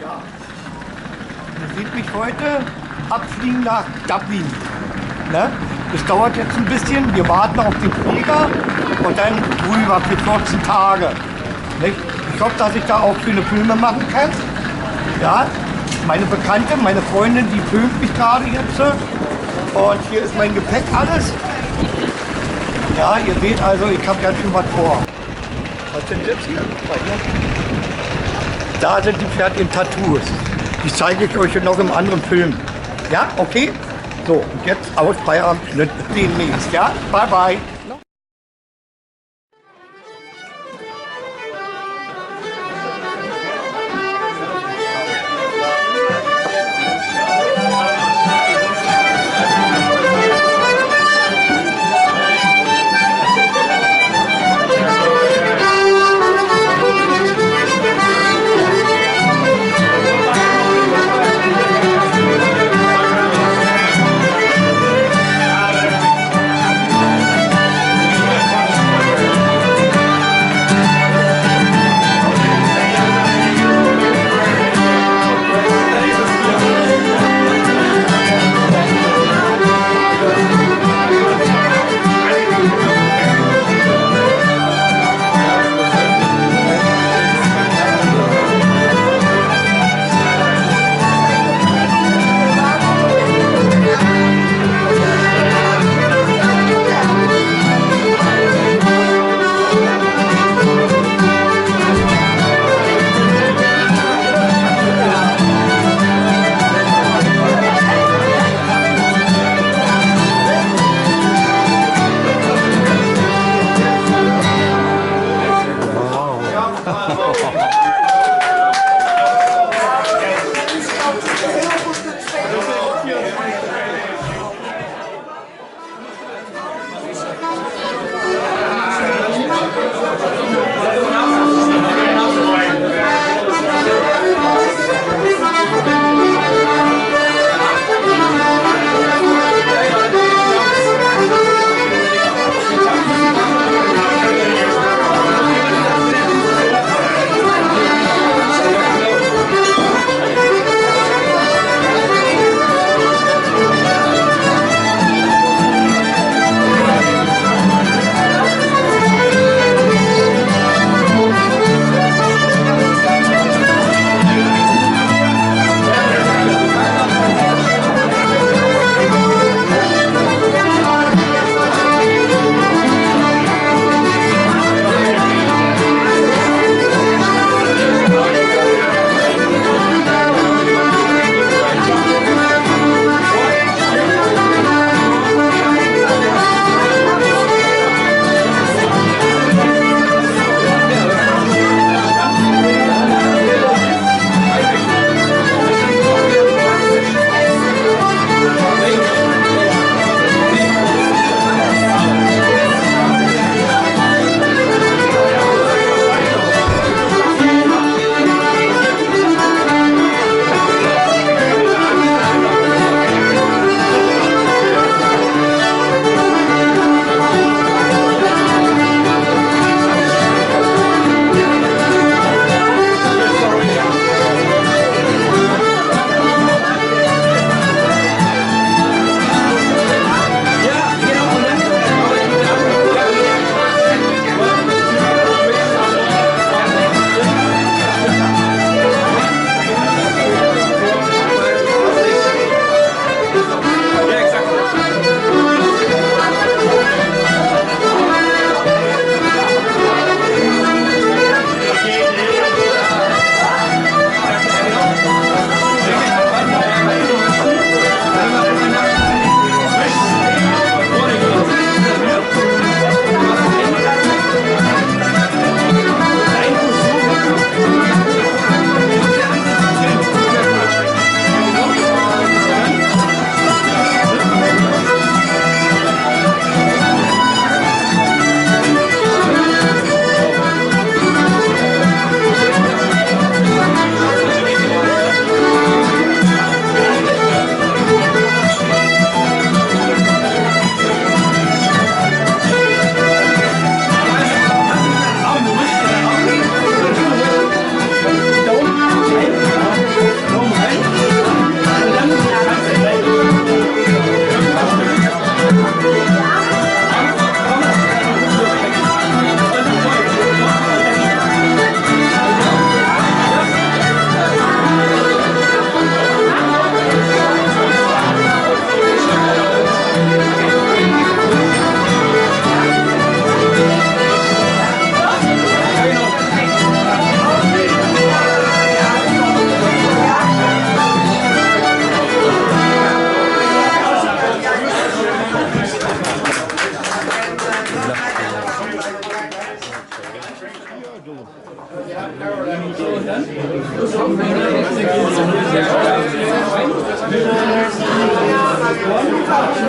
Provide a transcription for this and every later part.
Ihr seht mich heute abfliegen nach Dublin. Ne? Das dauert jetzt ein bisschen. Wir warten auf den Flieger und dann rüber für 14 Tage. Nicht? Ich hoffe, dass ich da auch schöne Filme machen kann. Ja? Meine Bekannte, meine Freundin, die filmt mich gerade jetzt. Und hier ist mein Gepäck alles. Ja, ihr seht also, ich habe ganz schön was vor. Was sind das hier? Da sind die fertigen Tattoos. Die zeige ich euch noch im anderen Film. Ja, okay? So, und jetzt aus Feierabend, demnächst. Ja, bye bye.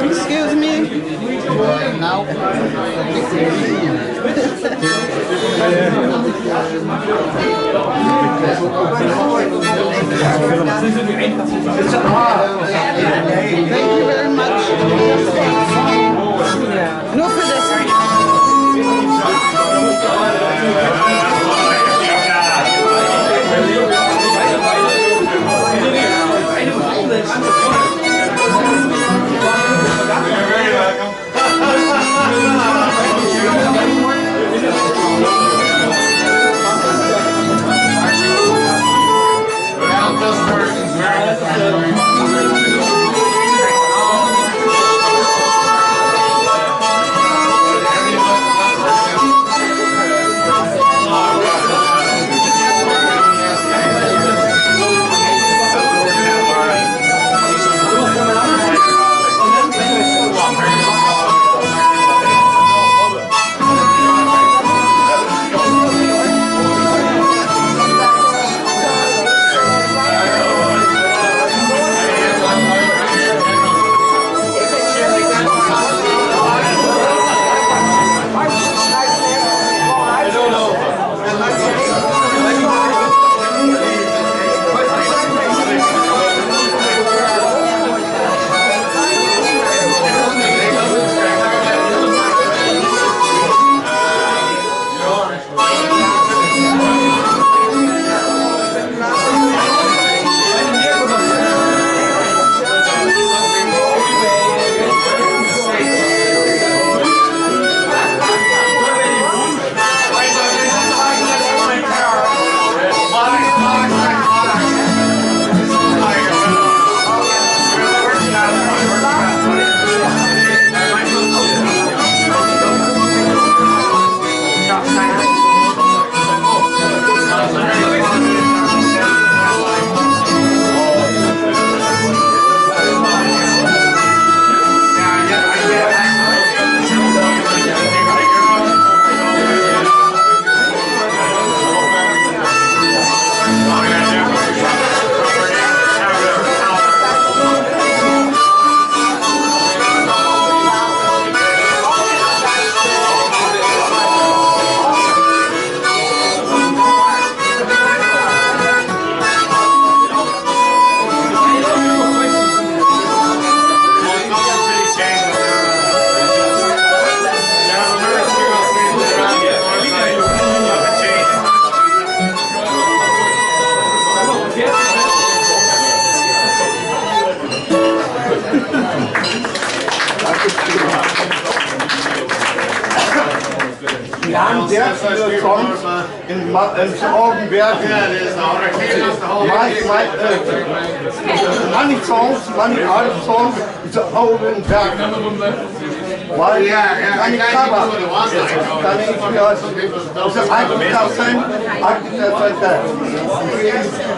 Excuse me. Now. Thank you very much. Nur für das. Wir haben sehr viele Songs in Augenberg. Many songs, many other songs in Augenberg. Weil eine Cover, kann ich für also 80%,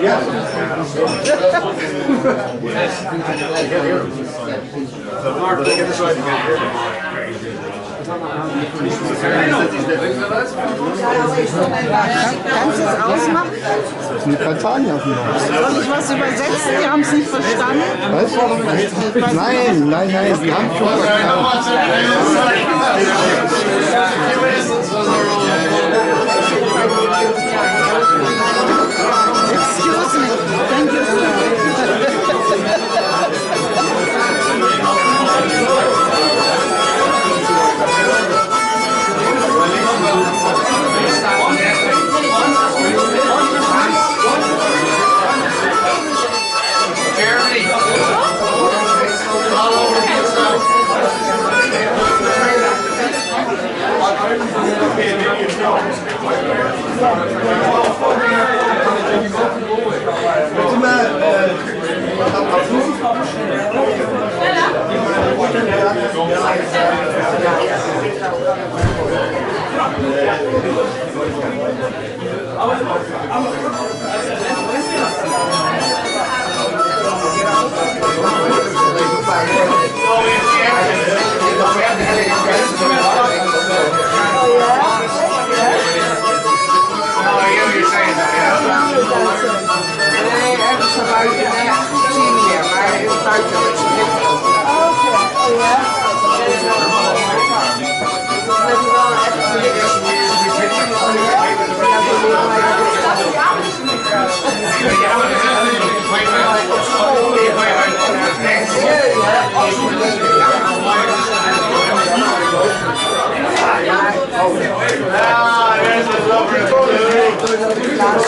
yes. Kannst du es ausmachen? Das ist eine Kampagne auf dem Haus. Soll ich was übersetzen? Die haben es nicht verstanden. Was? Nein, die haben schon verstanden. Excuse me. Thank you, Jeremy.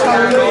Premier.